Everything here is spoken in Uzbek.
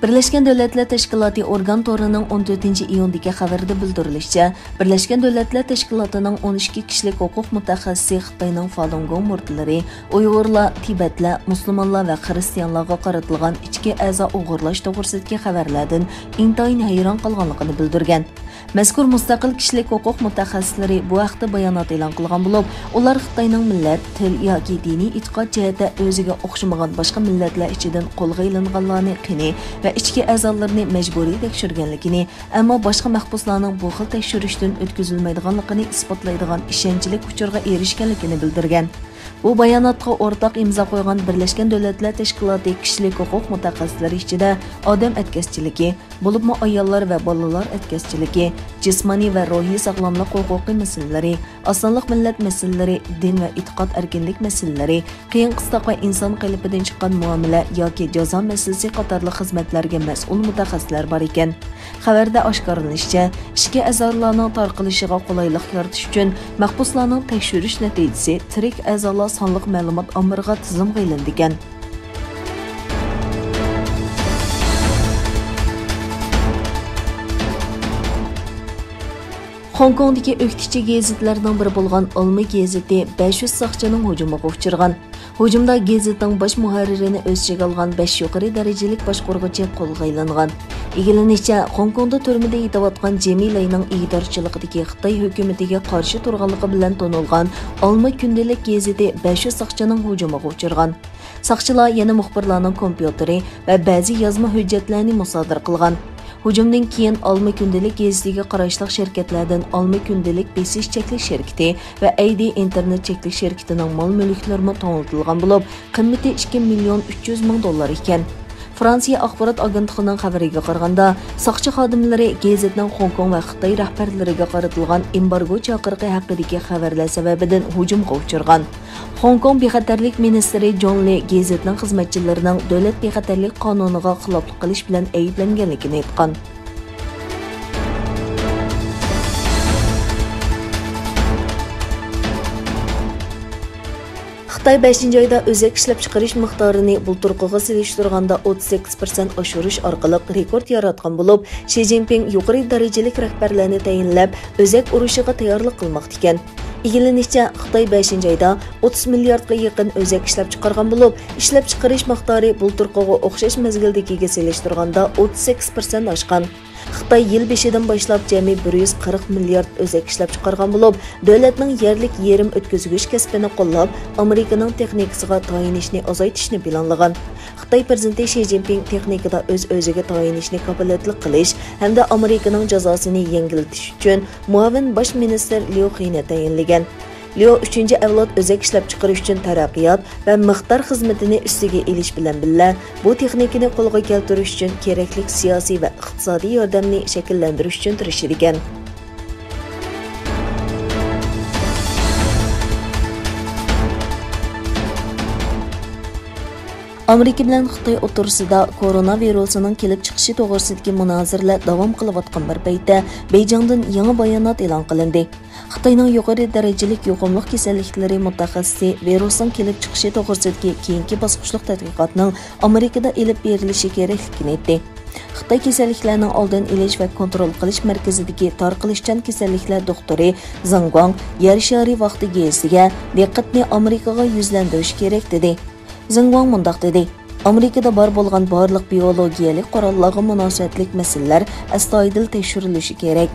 Birleşken Devletler Teşkilatı organ toruning 14 iyundagi xabarida bildirilishicha, Birleşken Devletler Teşkilatıning 12 kishilik huquq mutaxassisi Xitoyning Falun Gong murtlari, Uyg'urlar, Tibetlar, musulmonlar va xristianlarga qaratilgan ichki a'zo o'g'irlash to'g'risidagi xabarlardan intayin hayron qolganligini bildirgan. Mazkur mustaqil kishilik huquq mutaxassislari bu haqda bayonot e'lon qilgan bo'lib, ular Xitoyning millat, til yoki diniy e'tiqod jihatda o'ziga o'xshamagan boshqa millatlar ichidan qo'lga ilinganlarni qini va ichki a'zolarini majburiy tekshirganligini, ammo boshqa mahbuslarning bu xil tekshirishdan o'tkazilmaydiganligini isbotlaydigan ishonchli uchurga erishganligini bildirgan. Bu bayonotga o'rtaq imzo qo'ygan Birleşken Devletler Teşkilatı kishilik huquq mutaxassislari ichida odam etkischiligi, bo'libmi ayollar va bolalar etkischiligi, jismoniy va ruhiy sog'lomlik huquqiy masalalari, osonlik millat masalalari, din va e'tiqod erkinlik masalalari, qiyin qistoq va inson qalbidan chiqqan muomala yoki jazo masalasi qatorli xizmatlarga mas'ul mutaxassislar bor ekan. Xabarda oshkorlanishicha, ichki a'zolarning tarqilishiga qulaylik yaratish uchun mahbuslarning tekshirish natijasi tirik a'zolar sonliq ma'lumot omiriga tizimga ilindigan. خوڭكوڭدagi o'qituvchi gazitlardan biri bo'lgan Olma gazeti 500 saqchining hujumiga uchirgan. Hujumda gazetining bosh muharririni o'z ichiga olgan 5 yuqori darajalik boshqaruvchi qo'lga ilingan. Egilanishicha, Xoңكوڭda turmada yetayotgan Jemilayning idorchiligidagi Xitoy hukumatiga qarshi turganligi bilan tonilgan Olma kundalik gazeti 500 saqchining hujumiga uchirgan. Saqchilar yana muxbirlarning kompyuteri va ba'zi yozma hujjatlarni musodir qilgan. Hujumdan keyin Olma kundalik gazetiga qarashli shirkatlardan Olma kundalik besish cheklash shirkati va AD internet cheklash shirkatining mol-mulklari to'g'ritilgan bo'lib, qiymati 2 million 300 ming dollar ekan. Fransiya axborot agentligining xabariga qaraganda, saqchi xodimlari gazetning Xoңكوڭ va Xitoy rahbarlariga qaratilgan embargo chaqiriqi haqidagi xabarlar sababidan hujumga uchirgan. Xoңكوڭ bexatarlik ministri John Lee gazetning xizmatchilarining davlat bexatarlik qonuniga xiloflik qilish bilan ayblanganligini aytgan. Xitoy 5-oyda o'zak ishlab chiqarish miqdorini bulturqiga selishtirganda 38% oshirish orqali rekord yaratgan bo'lib, Xi Jinping yuqori darajalik rahbarlarni tayinlab, o'zak urushiga tayyorlik qilmoqda ekan. Egilanishicha, Xitoy 5-oyda 30 milliardga yaqin o'zak ishlab chiqargan bo'lib, ishlab chiqarish miqdori bulturqiga o'xshash mezgildagiga selishtirganda 38% oshgan. Xitoy yil beshidan boshlab jami 140 milliard o'zak ishlab chiqargan bo'lib, davlatning yerlik yerim o'tkazgich kasbini qo'llab, Amerikaning texnikasiga tayinishni azaytishni planlagan. Xitoy prezidenti Xi Jinping texnikada o'z-o'ziga tayinishni kafolatlik qilish hamda Amerikaning jazosini yengiltish uchun muavin bosh ministr Liu Xini tayinlagan. Liu 3-avlod o'zak ishlab chiqarish uchun taraqqiyot va miqdor xizmatini ustiga elish bilan birga bu texnikani qo'lga keltirish uchun kerakli siyosiy va iqtisodiy yordamni shakllantirish uchun tirishadigan. Amerika bilan Xitoy o'rtasida koronavirusining kelib chiqishi to'g'risidagi munozaralar davom qilayotgan bir paytda Beijingdan yangi bayonot e'lon qilindi. Xitoyning yuqori darajalik yuqumli kasalliklari mutaxassisi virusning kelib chiqishi to'g'risidagi keyingi bosqichlik tadqiqotning Amerikada elib berilishi kerakligini aytdi. Xitoy kasalliklarning oldin olish va kontrol qilish markazidagi tarqalishchan kasalliklar doktori Zhang Guang yer shari vaqti gazetiga diqqatni Amerikaga yuzlantirish kerak dedi. Zhang Guang mundaq dedi: Amerikada bor bo'lgan barliq biologiyalik qurollarga munosabatlik masalalar astoydil tekshirilishi kerak.